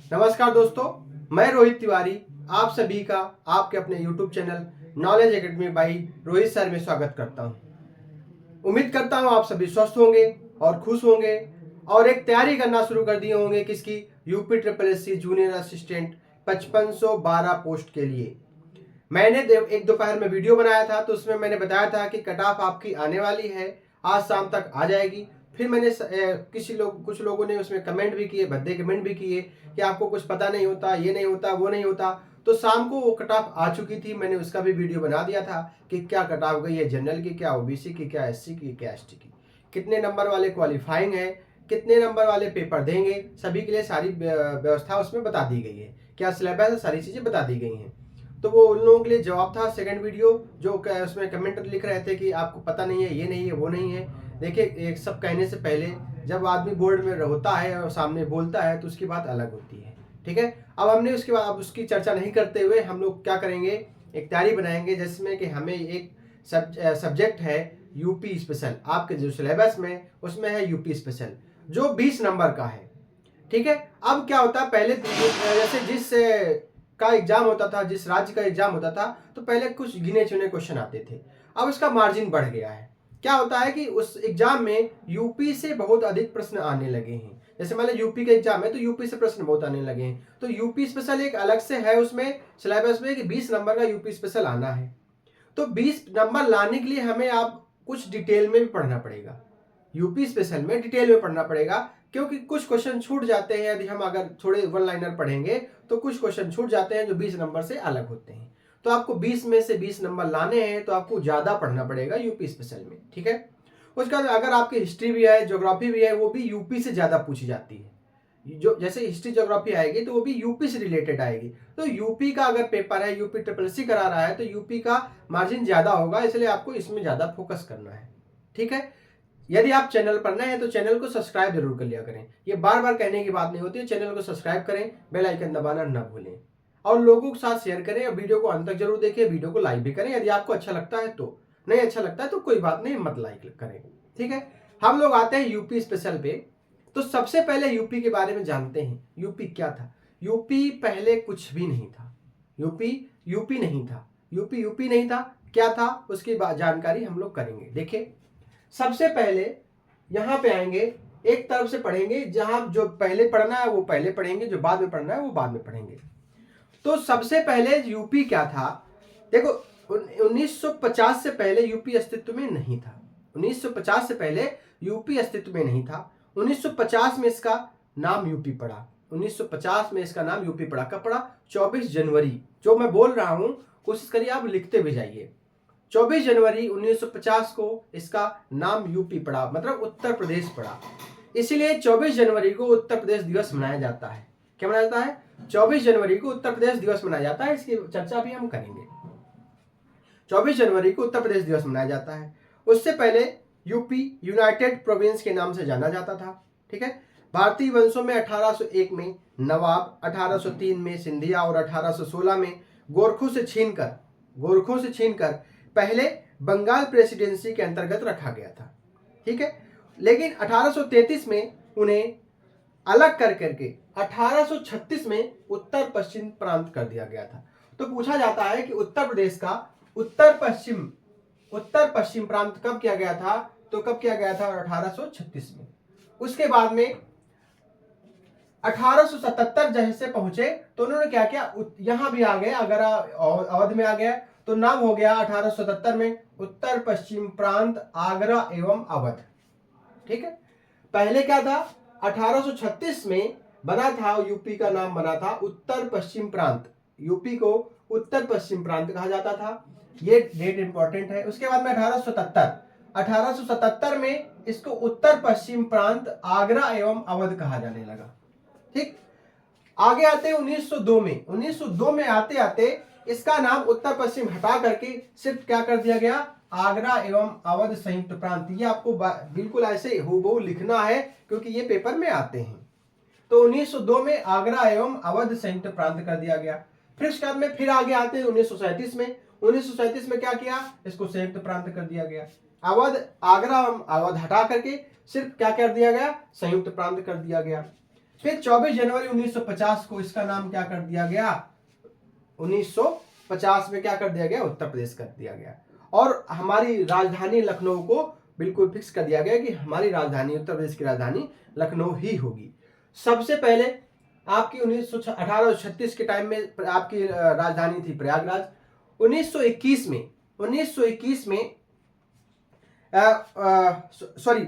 नमस्कार दोस्तों, मैं रोहित तिवारी आप सभी का आपके अपने YouTube channel knowledge academy by Rohit sir में स्वागत करता हूं। उम्मीद करता हूं आप सभी स्वस्थ होंगे और खुश होंगे और एक तैयारी करना शुरू कर दिए होंगे किसकी UP triple S C junior assistant 5512 post के लिए। मैंने एक दोपहर में वीडियो बनाया था तो उसमें मैंने बताया था कि कट ऑफ आपकी आने वाली है, आज शाम तक आ जाएगी। फिर मैंने कुछ लोगों ने उसमें कमेंट भी किए, भद्दे कमेंट भी किए कि आपको कुछ पता नहीं होता, ये नहीं होता, वो नहीं होता। तो शाम को वो कट ऑफ आ चुकी थी, मैंने उसका भी वीडियो बना दिया था कि क्या कट ऑफ गई है जनरल की, क्या ओबीसी की, क्या एससी की, क्या एसटी की, कितने नंबर वाले क्वालिफाइंग है, कितने नंबर वाले पेपर देंगे, सभी के लिए सारी व्यवस्था उसमें बता दी गई है, क्या सिलेबस है, सारी चीज़ें बता दी गई हैं। तो वो उन लोगों के लिए जवाब था सेकंड वीडियो, जो उसमें कमेंट लिख रहे थे कि आपको पता नहीं है, ये नहीं है, वो नहीं है। देखिए, एक सब कहने से पहले जब आदमी बोर्ड में होता है और सामने बोलता है तो उसकी बात अलग होती है। ठीक है, अब हमने उसके बाद अब उसकी चर्चा नहीं करते हुए हम लोग क्या करेंगे, एक तैयारी बनाएंगे जिसमें कि हमें एक सब्जेक्ट है यूपी स्पेशल, आपके जो सिलेबस में उसमें है यूपी स्पेशल, जो 20 नंबर का है। ठीक है, अब क्या होता है, पहले जैसे जिस का एग्जाम होता था, जिस राज्य का एग्जाम होता था, तो पहले कुछ गिने चुने क्वेश्चन आते थे। अब उसका मार्जिन बढ़ गया है। क्या होता है कि उस एग्जाम में यूपी से बहुत अधिक प्रश्न आने लगे हैं। जैसे मान लो यूपी का एग्जाम है तो यूपी से प्रश्न बहुत आने लगे हैं, तो यूपी स्पेशल एक अलग से है उसमें सिलेबस में कि 20 नंबर का यूपी स्पेशल आना है। तो 20 नंबर लाने के लिए हमें आप कुछ डिटेल में भी पढ़ना पड़ेगा, यूपी स्पेशल में डिटेल में पढ़ना पड़ेगा, क्योंकि कुछ क्वेश्चन छूट जाते हैं। यदि हम अगर थोड़े वन लाइनर पढ़ेंगे तो कुछ क्वेश्चन छूट जाते हैं जो 20 नंबर से अलग होते हैं। तो आपको 20 में से 20 नंबर लाने हैं तो आपको ज्यादा पढ़ना पड़ेगा यूपी स्पेशल में। ठीक है, उसके बाद अगर आपकी हिस्ट्री भी है, ज्योग्राफी भी है, वो भी यूपी से ज्यादा पूछी जाती है। जो जैसे हिस्ट्री ज्योग्राफी आएगी तो वो भी यूपी से रिलेटेड आएगी। तो यूपी का अगर पेपर है, यूपी ट्रिपल सी करा रहा है, तो यूपी का मार्जिन ज्यादा होगा, इसलिए आपको इसमें ज्यादा फोकस करना है। ठीक है, यदि आप चैनल पर नए हैं तो चैनल को सब्सक्राइब जरूर कर लिया करें। ये बार बार कहने की बात नहीं होती है, चैनल को सब्सक्राइब करें, बेल आइकन दबाना ना भूलें और लोगों के साथ शेयर करें और वीडियो को अंत तक जरूर देखें। वीडियो को लाइक भी करें यदि आपको अच्छा लगता है, तो नहीं अच्छा लगता है तो कोई बात नहीं, मत लाइक करें। ठीक है, हम लोग आते हैं यूपी स्पेशल पे। तो सबसे पहले यूपी के बारे में जानते हैं। यूपी क्या था? यूपी पहले कुछ भी नहीं था। यूपी यूपी नहीं था, यूपी यूपी नहीं था। क्या था उसकी जानकारी हम लोग करेंगे। देखिए, सबसे पहले यहां पे आएंगे, एक तरफ से पढ़ेंगे, जहां जो पहले पढ़ना है वो पहले पढ़ेंगे, जो बाद में पढ़ना है वो बाद में पढ़ेंगे। तो सबसे पहले यूपी क्या था? देखो, 1950 से पहले यूपी अस्तित्व में नहीं था। 1950 से पहले यूपी अस्तित्व में नहीं था। 1950 में इसका नाम यूपी पड़ा। 1950 में इसका नाम यूपी पड़ा। कब पड़ा? 24 जनवरी। जो मैं बोल रहा हूं कोशिश करिए आप लिखते भी जाइए। 24 जनवरी 1950 को इसका नाम यूपी पड़ा, मतलब उत्तर प्रदेश पड़ा। इसलिए 24 जनवरी को उत्तर प्रदेश दिवस मनाया जाता है। क्या मनाया जाता है? 24 जनवरी को उत्तर प्रदेश दिवस मनाया जाता है। इसकी चर्चा भी हम करेंगे। 24 जनवरी को उत्तर प्रदेश दिवस मनाया जाता है। उससे पहले यूपी यूनाइटेड प्रोविंस के नाम से जाना जाता था। ठीक है, भारतीय वंशों में 1801 में नवाब, 1803 में सिंधिया और 1816 में गोरखों से छीनकर पहले बंगाल प्रेसिडेंसी के अंतर्गत रखा गया था। ठीक है, लेकिन 1833 में उन्हें अलग कर करके 1836 में उत्तर पश्चिम प्रांत कर दिया गया था। तो पूछा जाता है कि उत्तर प्रदेश का उत्तर पश्चिम प्रांत कब किया गया था? तो कब किया गया था? 1836 में। उसके बाद में 1877 जैसे पहुंचे तो उन्होंने क्या किया, यहां भी आ गए, अगर अवध में आ गया तो नाम हो गया 1877 में उत्तर पश्चिम प्रांत आगरा एवं अवध। ठीक है, पहले क्या था? 1836 में बना था, यूपी का नाम बना था उत्तर पश्चिम प्रांत। यूपी को उत्तर पश्चिम प्रांत कहा जाता था। ये डेट इंपॉर्टेंट है। उसके बाद में 1877 में इसको उत्तर पश्चिम प्रांत आगरा एवं अवध कहा जाने लगा। ठीक, आगे आते हैं 1902 में। 1902 में आते आते इसका नाम उत्तर पश्चिम हटा करके सिर्फ क्या कर दिया गया? आगरा एवं अवध संयुक्त प्रांत। ये आपको बिल्कुल ऐसे हूबहू लिखना है क्योंकि ये पेपर में आते हैं। तो 1902 में आगरा एवं अवध संयुक्त प्रांत कर दिया गया। फिर उसके बाद में फिर आगे आते हैं 1937 में। 1937 में क्या किया? इसको संयुक्त प्रांत कर दिया गया। आगरा एवं अवध हटा करके सिर्फ क्या कर दिया गया? संयुक्त प्रांत कर दिया गया। फिर 24 जनवरी 1950 को इसका नाम क्या कर दिया गया, 1950 में क्या कर दिया गया, उत्तर प्रदेश कर दिया गया। और हमारी राजधानी लखनऊ को बिल्कुल फिक्स कर दिया गया कि हमारी राजधानी, उत्तर प्रदेश की राजधानी लखनऊ ही होगी। सबसे पहले आपकी 1836 के टाइम में आपकी राजधानी थी प्रयागराज। 1921 में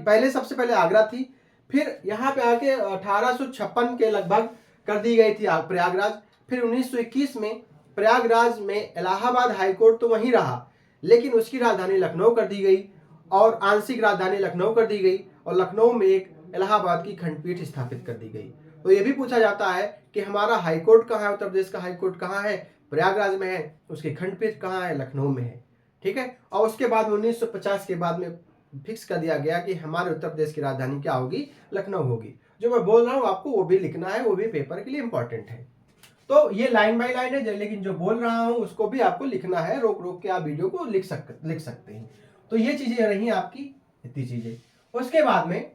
पहले सबसे पहले आगरा थी, फिर यहाँ पे आके 1856 के लगभग कर दी गई थी प्रयागराज। फिर 1921 में प्रयागराज में इलाहाबाद हाईकोर्ट तो वहीं रहा, लेकिन उसकी राजधानी लखनऊ कर दी गई और आंशिक राजधानी लखनऊ कर दी गई और लखनऊ में एक इलाहाबाद की खंडपीठ स्थापित कर दी गई। तो ये भी पूछा जाता है कि हमारा हाईकोर्ट कहाँ है, उत्तर प्रदेश का हाईकोर्ट कहाँ है, प्रयागराज में है, उसकी खंडपीठ कहाँ है, लखनऊ में है। ठीक है। और उसके बाद 1950 के बाद में फिक्स कर दिया गया कि हमारे उत्तर प्रदेश की राजधानी क्या होगी, लखनऊ होगी। जो मैं बोल रहा हूँ आपको वो भी लिखना है, वो भी पेपर के लिए इंपॉर्टेंट है। तो ये लाइन बाय लाइन है, लेकिन जो बोल रहा हूँ उसको भी आपको लिखना है, रोक रोक के आप वीडियो को लिख सकते हैं। तो ये चीजें रही आपकी, इतनी चीजें। उसके बाद में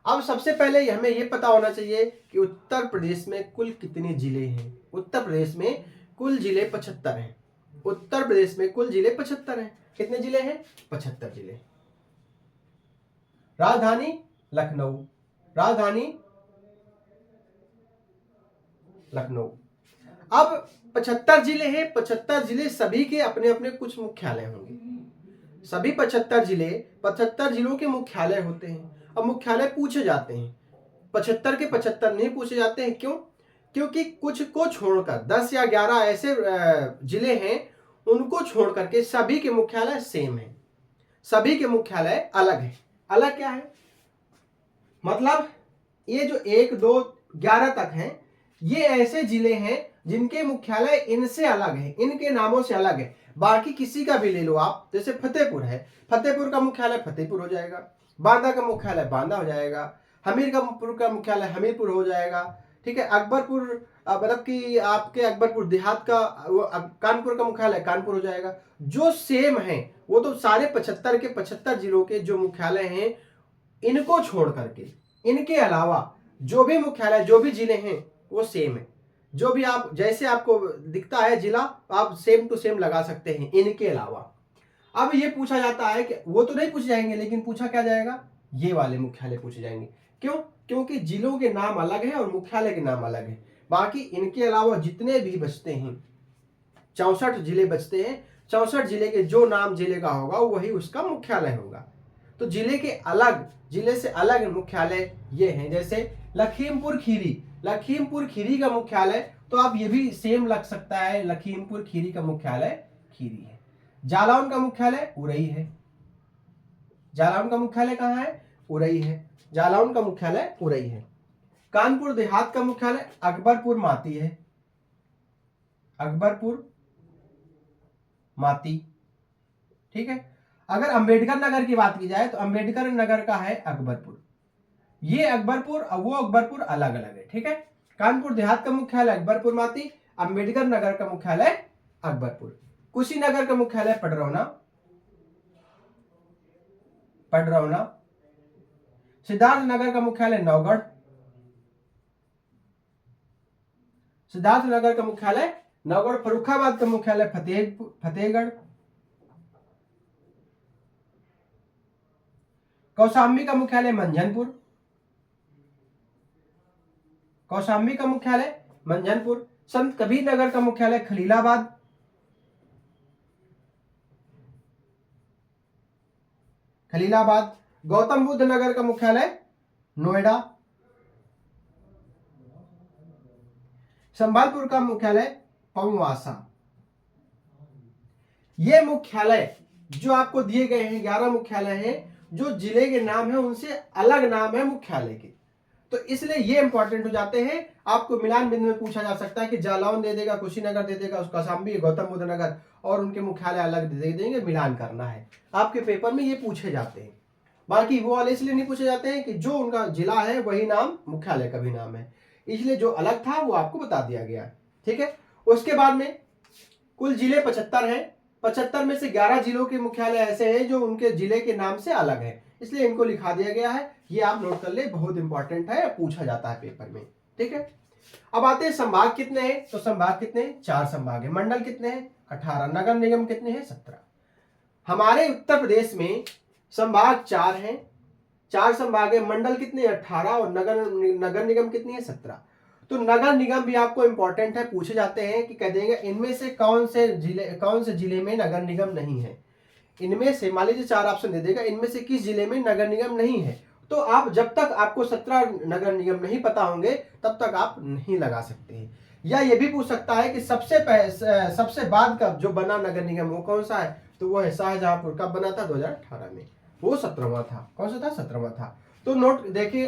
अब सबसे पहले हमें ये पता होना चाहिए कि उत्तर प्रदेश में कुल कितने जिले हैं। उत्तर प्रदेश में कुल जिले 75 हैं। उत्तर प्रदेश में कुल जिले 75 हैं। कितने जिले हैं? 75 जिले। राजधानी लखनऊ, राजधानी लखनऊ। अब 75 जिले हैं, 75 जिले सभी के अपने अपने कुछ मुख्यालय होंगे। सभी 75 जिलों के मुख्यालय होते हैं। अब मुख्यालय पूछे जाते हैं, 75 के 75 नहीं पूछे जाते हैं। क्यों? क्योंकि कुछ को छोड़कर 10 या 11 ऐसे जिले हैं, उनको छोड़ करके सभी के मुख्यालय सेम है, सभी के मुख्यालय अलग है। अलग क्या है? मतलब ये जो 1, 2, 11 तक हैं, ये ऐसे जिले हैं जिनके मुख्यालय इनसे अलग है, इनके नामों से अलग है। बाकी किसी का भी ले लो आप, जैसे फतेहपुर है, फतेहपुर का मुख्यालय फतेहपुर हो जाएगा, बांदा का मुख्यालय बांदा हो जाएगा, हमीरपुर का मुख्यालय हमीरपुर हो जाएगा। ठीक है। अकबरपुर मतलब कि आपके अकबरपुर देहात का कानपुर का मुख्यालय कानपुर हो जाएगा। जो सेम है वो तो सारे 75 के 75 जिलों के जो मुख्यालय हैं, इनको छोड़ करके, इनके अलावा जो भी मुख्यालय, जो भी जिले हैं वो सेम है। जो भी आप, जैसे आपको दिखता है जिला, आप सेम टू सेम लगा सकते हैं इनके अलावा। अब ये पूछा जाता है कि वो तो नहीं पूछे जाएंगे, लेकिन पूछा क्या जाएगा, ये वाले मुख्यालय पूछे जाएंगे। क्यों? क्योंकि जिलों के नाम अलग है और मुख्यालय के नाम अलग है। बाकी इनके अलावा जितने भी बचते हैं, 64 जिले बचते हैं, 64 जिले के जो नाम जिले का होगा वही उसका मुख्यालय होगा। तो जिले के अलग, जिले से अलग मुख्यालय ये हैं। जैसे लखीमपुर खीरी, लखीमपुर खीरी का मुख्यालय, तो आप ये भी सेम लग सकता है, लखीमपुर खीरी का मुख्यालय खीरी है। जालौन का मुख्यालय उरई है। जालौन का मुख्यालय कहाँ है? उरई है। जालौन का मुख्यालय उरई है। कानपुर देहात का मुख्यालय अकबरपुर माती है। अकबरपुर माती। ठीक है। अगर अंबेडकर नगर की बात की जाए तो अंबेडकर नगर का है अकबरपुर। ये अकबरपुर और वो अकबरपुर अलग अलग है। ठीक है। कानपुर देहात का मुख्यालय अकबरपुर माती, अंबेडकर नगर का मुख्यालय अकबरपुर। कुशीनगर का मुख्यालय पडरौना, पडरौना। सिद्धार्थनगर का मुख्यालय नौगढ़, सिद्धार्थनगर का मुख्यालय नौगढ़। फर्रुखाबाद का मुख्यालय फतेहगढ़। कौशाम्बी का मुख्यालय मंझनपुर, कौशाम्बी का मुख्यालय मंझनपुर। संत कबीर नगर का मुख्यालय खलीलाबाद, खलीलाबाद। गौतम बुद्ध नगर का मुख्यालय नोएडा। संबलपुर का मुख्यालय पववासा। ये मुख्यालय जो आपको दिए गए हैं, 11 मुख्यालय हैं, जो जिले के नाम है उनसे अलग नाम है मुख्यालय के। तो इसलिए ये इंपॉर्टेंट हो जाते हैं। आपको मिलान बिंदु में पूछा जा सकता है कि जालौन दे देगा, कुशीनगर दे देगा, कौशाम्बी, गौतम बुद्ध नगर, और उनके मुख्यालय अलग दे देंगे, मिलान करना है। आपके पेपर में ये पूछे जाते हैं। बाकी वो वाले इसलिए नहीं पूछे जाते हैं कि जो उनका जिला है वही नाम मुख्यालय का भी नाम है, इसलिए जो अलग था वो आपको बता दिया गया। ठीक है। उसके बाद में कुल जिले 75 हैं। 75 में से 11 जिलों के मुख्यालय ऐसे हैं जो उनके जिले के नाम से अलग है, इसलिए इनको लिखा दिया गया है। ये आप नोट कर ले, बहुत इंपॉर्टेंट है, पूछा जाता है पेपर में। ठीक है। अब आते हैं संभाग कितने हैं, तो संभाग कितने हैं, 4 संभाग है। मंडल कितने हैं, 18। नगर निगम कितने हैं, 17। हमारे उत्तर प्रदेश में संभाग 4 हैं, 4 संभाग है। मंडल कितने, 18 और नगर निगम कितनी है, 17। तो नगर निगम भी आपको इंपॉर्टेंट है, पूछे जाते हैं कि कह देंगे इनमें से कौन से जिले में नगर निगम नहीं है। इनमें से मान लीजिए 4 ऑप्शन दे देगा, इनमें से किस जिले में नगर निगम नहीं है। तो आप जब तक आपको 17 नगर निगम नहीं पता होंगे तब तक आप नहीं लगा सकते हैं। या ये भी पूछ सकता है कि सबसे बाद का जो बना नगर निगम वो कौन सा है, तो वो है शाहजहांपुर। कब बना था, 2018 में। वो 17वां था। कौन सा था, 17वां था। तो नोट देखिए,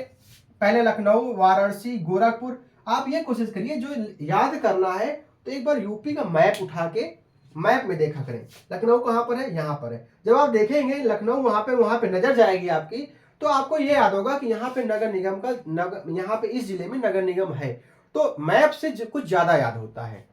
पहले लखनऊ, वाराणसी, गोरखपुर। आप ये कोशिश करिए जो याद करना है तो एक बार यूपी का मैप उठा के मैप में देखा करें, लखनऊ कहां पर है, यहां पर है। जब आप देखेंगे लखनऊ वहां पे नजर जाएगी आपकी, तो आपको ये याद होगा कि यहाँ पे नगर निगम का यहाँ पे इस जिले में नगर निगम है। तो मैप से कुछ ज्यादा याद होता है।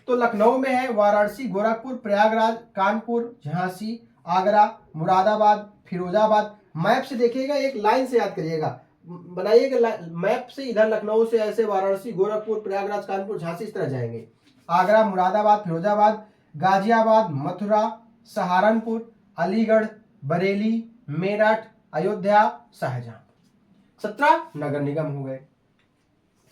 तो लखनऊ में है वाराणसी, गोरखपुर, प्रयागराज, कानपुर, झांसी, आगरा, मुरादाबाद, फिरोजाबाद। मैप से देखिएगा, एक लाइन से याद करिएगा, बनाइएगा मैप से। इधर लखनऊ से ऐसे वाराणसी, गोरखपुर, प्रयागराज, कानपुर, झांसी इस तरह जाएंगे। आगरा, मुरादाबाद, फिरोजाबाद, गाजियाबाद, मथुरा, सहारनपुर, अलीगढ़, बरेली, मेरठ, अयोध्या, शाहजहां। 17 नगर निगम हो गए,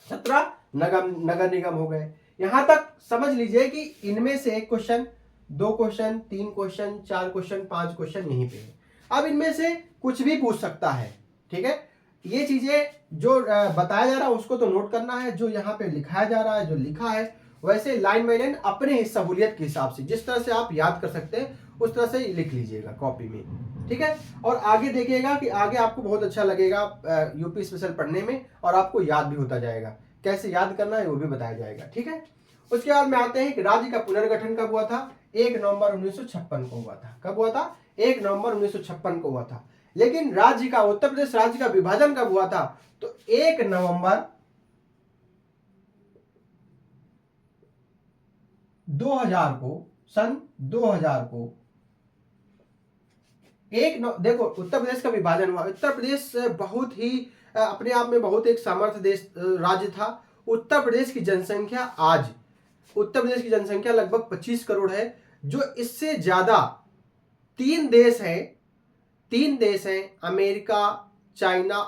17 नगर निगम हो गए। यहां तक समझ लीजिए कि इनमें से एक question, 2 question, 3 question, 4 question, 5 question यहीं पे है। अब इनमें से कुछ भी पूछ सकता है, ठीक है। ये चीजें जो बताया जा रहा है उसको तो नोट करना है, जो यहाँ पे लिखाया जा रहा है, जो लिखा है वैसे लाइन बाय लाइन अपने सहूलियत के हिसाब से जिस तरह से आप याद कर सकते हैं उस तरह से लिख लीजिएगा कॉपी में, ठीक है। और आगे देखिएगा कि आगे आपको बहुत अच्छा लगेगा यूपी स्पेशल पढ़ने में, और आपको याद भी होता जाएगा। कैसे याद करना है वो भी बताया जाएगा, ठीक है। उसके बाद में आते हैं कि राज्य का पुनर्गठन कब हुआ था, 1 नवंबर 1956 को हुआ था। कब हुआ था, 1 नवंबर 1956 को हुआ था। लेकिन राज्य का, उत्तर प्रदेश राज्य का विभाजन कब हुआ था, तो 1 नवंबर 2000 को, सन 2000 को देखो उत्तर प्रदेश का विभाजन हुआ। उत्तर प्रदेश बहुत ही अपने आप में बहुत एक सामर्थ्य देश राज्य था। उत्तर प्रदेश की जनसंख्या आज, उत्तर प्रदेश की जनसंख्या लगभग 25 करोड़ है। जो इससे ज्यादा 3 देश हैं, 3 देश हैं, अमेरिका, चाइना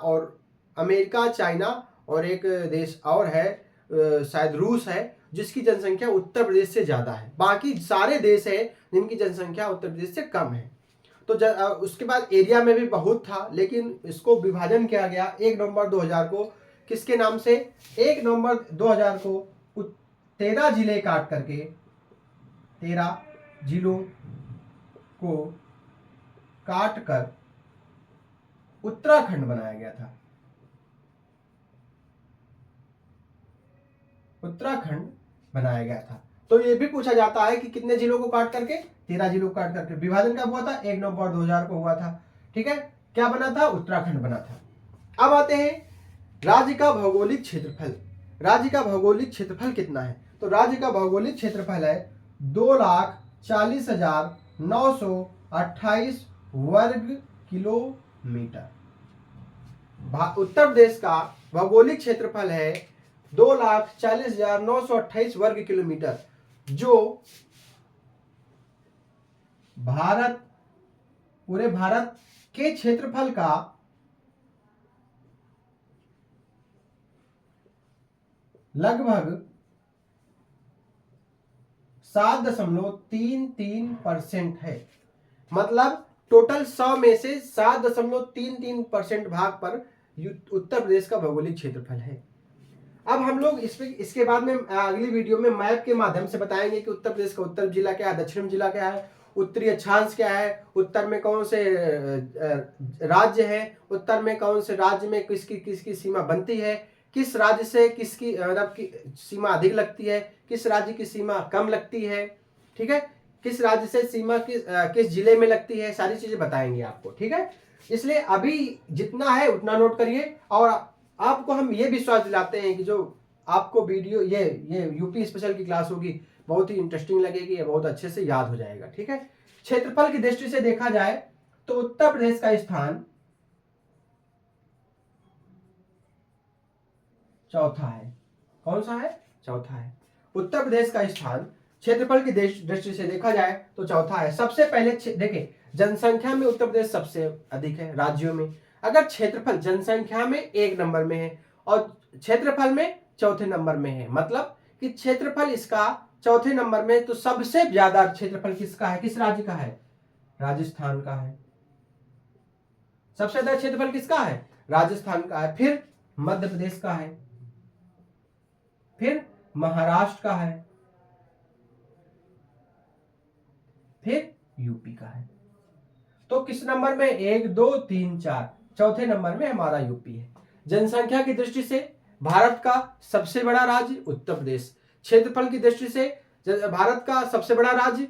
और एक देश और है शायद रूस है, जिसकी जनसंख्या उत्तर प्रदेश से ज्यादा है। बाकी सारे देश हैं जिनकी जनसंख्या उत्तर प्रदेश से कम है। तो उसके बाद एरिया में भी बहुत था, लेकिन इसको विभाजन किया गया 1 नवंबर 2000 को। किसके नाम से, 1 नवंबर 2000 को 13 जिले काट करके, 13 जिलों को काट कर उत्तराखंड बनाया गया था। उत्तराखंड बनाया गया था। तो ये भी पूछा जाता है कि कितने जिलों को काट करके, 13 जिलों को काट करके। विभाजन कब हुआ था, 1 नवंबर 2000 को हुआ था, ठीक है। क्या बना था, उत्तराखंड बना था। अब आते हैं राज्य का भौगोलिक क्षेत्रफल। राज्य का भौगोलिक क्षेत्रफल कितना है, तो राज्य का भौगोलिक क्षेत्रफल है 2,40,928 वर्ग किलोमीटर। उत्तर प्रदेश का भौगोलिक क्षेत्रफल है 2,40,928 वर्ग किलोमीटर, जो पूरे भारत के क्षेत्रफल का लगभग 7.33% है। मतलब टोटल 100 में से 7.33% भाग पर उत्तर प्रदेश का भौगोलिक क्षेत्रफल है। अब हम लोग इसके बाद में अगली वीडियो में मैप के माध्यम से बताएंगे कि उत्तर प्रदेश का उत्तर जिला क्या है, दक्षिण जिला क्या है, उत्तरी अक्षांश क्या है, उत्तर में कौन से राज्य है, उत्तर में कौन से राज्य में किसकी किसकी सीमा बनती है, किस राज्य से किसकी मतलब की सीमा अधिक लगती है, किस राज्य की सीमा कम लगती है, ठीक है, किस राज्य से सीमा किस जिले में लगती है, सारी चीजें बताएंगे आपको, ठीक है। इसलिए अभी जितना है उतना नोट करिए, और आपको हम ये विश्वास दिलाते हैं कि जो आपको वीडियो ये यूपी स्पेशल की क्लास होगी बहुत ही इंटरेस्टिंग लगेगी, ये बहुत अच्छे से याद हो जाएगा, ठीक है। क्षेत्रफल की दृष्टि से देखा जाए तो उत्तर प्रदेश का स्थान चौथा है। कौन सा है? चौथा है। उत्तर प्रदेश का स्थान क्षेत्रफल की दृष्टि से देखा जाए तो चौथा है। सबसे पहले देखिए, जनसंख्या में उत्तर प्रदेश सबसे अधिक है राज्यों में। अगर क्षेत्रफल जनसंख्या में 1 नंबर में है और क्षेत्रफल में चौथे नंबर में है, मतलब कि क्षेत्रफल इसका चौथे नंबर में, तो सबसे ज्यादा क्षेत्रफल किसका है? किस राज्य का है? राजस्थान का है। सबसे ज्यादा क्षेत्रफल किसका है? राजस्थान का है। फिर मध्य प्रदेश का है, फिर महाराष्ट्र का है, फिर यूपी का है। तो किस नंबर में? 1 2 3 4, चौथे नंबर में हमारा यूपी है। जनसंख्या की दृष्टि से भारत का सबसे बड़ा राज्य उत्तर प्रदेश, क्षेत्रफल की दृष्टि से भारत का सबसे बड़ा राज्य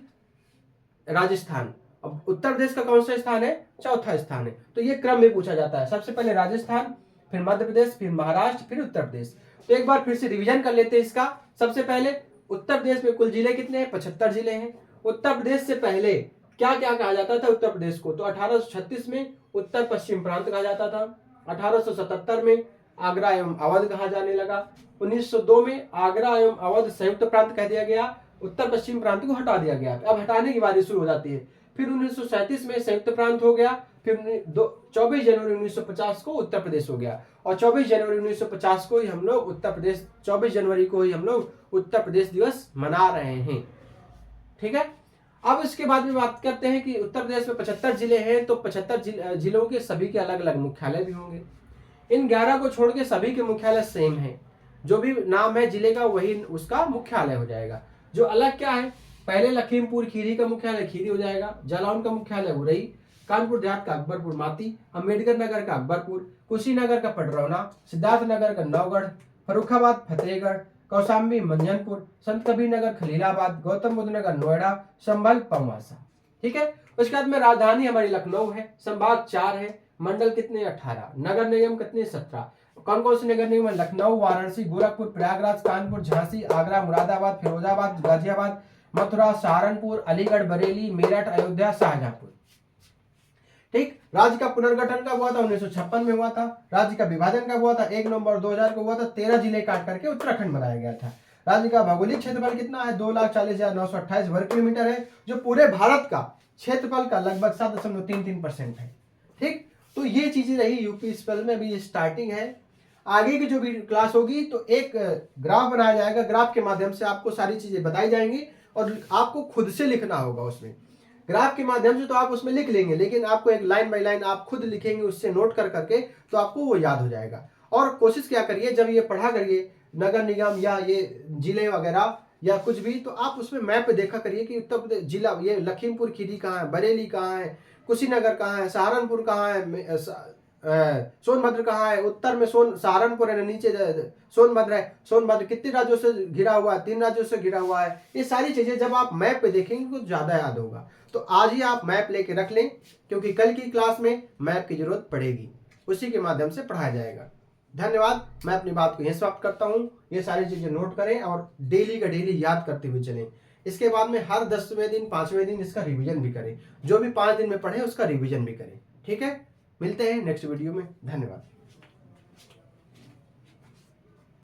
राजस्थान। अब उत्तर प्रदेश का कौन सा स्थान है? चौथा स्थान है। तो ये क्रम में पूछा जाता है, सबसे पहले राजस्थान, फिर मध्य प्रदेश, फिर महाराष्ट्र, फिर उत्तर प्रदेश। तो एक बार फिर से रिवीजन कर लेते हैं इसका। सबसे पहले उत्तर प्रदेश में कुल जिले कितने हैं? 75 जिले हैं। उत्तर प्रदेश से पहले क्या क्या कहा जाता था उत्तर प्रदेश को? तो 1836 में उत्तर पश्चिम प्रांत कहा जाता था। 1877 में आगरा एवं अवध कहा जाने लगा। 1902 में आगरा एवं अवध संयुक्त प्रांत कह दिया गया, उत्तर पश्चिम प्रांत को हटा दिया गया। अब हटाने की बारी शुरू हो जाती है। फिर 1937 में संयुक्त प्रांत हो गया। फिर 24 जनवरी 1950 को उत्तर प्रदेश हो गया, और 24 जनवरी 1950 को ही हम लोग उत्तर प्रदेश 24 जनवरी को ही हम लोग उत्तर प्रदेश दिवस मना रहे हैं। ठीक है। अब इसके बाद में बात करते हैं कि उत्तर प्रदेश में 75 जिले हैं, तो 75 जिलों के सभी के अलग अलग मुख्यालय भी होंगे। इन 11 को छोड़ के सभी के मुख्यालय सेम है। जो भी नाम है जिले का वही उसका मुख्यालय हो जाएगा। जो अलग क्या है? पहले लखीमपुर खीरी का मुख्यालय खीरी हो जाएगा, जालौन का मुख्यालय उरई, कानपुर देहात का अकबरपुर माती, अम्बेडकर नगर का अकबरपुर, कुशीनगर का पडरौना, सिद्धार्थ नगर का नौगढ़, फर्रुखाबाद फतेहगढ़, कौशाम्बी मंझनपुर, संत कबीर नगर खलीलाबाद, गौतम बुद्ध नगर नोएडा, संभल पवसा। ठीक है। उसके बाद में राजधानी हमारी लखनऊ है, संभाग 4 है, मंडल कितने? 18, नगर निगम कितने? 17। कौन कौन से नगर निगम है? लखनऊ, वाराणसी, गोरखपुर, प्रयागराज, कानपुर, झांसी, आगरा, मुरादाबाद, फिरोजाबाद, गाजियाबाद, मथुरा, सहारनपुर, अलीगढ़, बरेली, मेरठ, अयोध्या, शाहजहांपुर। ठीक। राज्य का पुनर्गठन कब हुआ था? 1956 में हुआ था। राज्य का विभाजन कब हुआ था? 1 नवंबर 2000 को हुआ था। 13 जिले काट करके उत्तराखंड बनाया गया था। राज्य का भौगोलिक क्षेत्रफल कितना है? 2,40,928 वर्ग किलोमीटर है, जो पूरे भारत का क्षेत्रफल का लगभग 7.33% है। ठीक। तो ये चीजें रही यूपी स्पेल में। अभी स्टार्टिंग है, आगे की जो भी क्लास होगी तो एक ग्राफ बनाया जाएगा। ग्राफ के माध्यम से आपको सारी चीजें बताई जाएंगी और आपको खुद से लिखना होगा उसमें। ग्राफ के माध्यम से तो आप उसमें लिख लेंगे, लेकिन आपको एक लाइन बाय लाइन आप खुद लिखेंगे, उससे नोट कर करके, तो आपको वो याद हो जाएगा। और कोशिश क्या करिए, जब ये पढ़ा करिए नगर निगम या ये जिले वगैरह या कुछ भी, तो आप उसमें मैप देखा करिए कि उत्तर प्रदेश जिला, ये लखीमपुर खीरी कहाँ है, बरेली कहाँ है, कुशीनगर कहाँ है, सहारनपुर कहाँ है, सोनभद्र कहाँ है। उत्तर में सहारनपुर है, नीचे सोनभद्र है। सोनभद्र कितने राज्यों से घिरा हुआ है? 3 राज्यों से घिरा हुआ है। ये सारी चीजें जब आप मैप पे देखेंगे तो ज्यादा याद होगा। तो आज ही आप मैप लेके रख लें, क्योंकि कल की क्लास में मैप की जरूरत पड़ेगी, उसी के माध्यम से पढ़ाया जाएगा। धन्यवाद। मैं अपनी बात को यहीं समाप्त करता हूँ। ये सारी चीजें नोट करें और डेली का डेली याद करते हुए चलें। इसके बाद में हर 10वें दिन 5वें दिन इसका रिवीजन भी करें। जो भी 5 दिन में पढ़े उसका रिवीजन भी करें। ठीक है। मिलते हैं नेक्स्ट वीडियो में। धन्यवाद।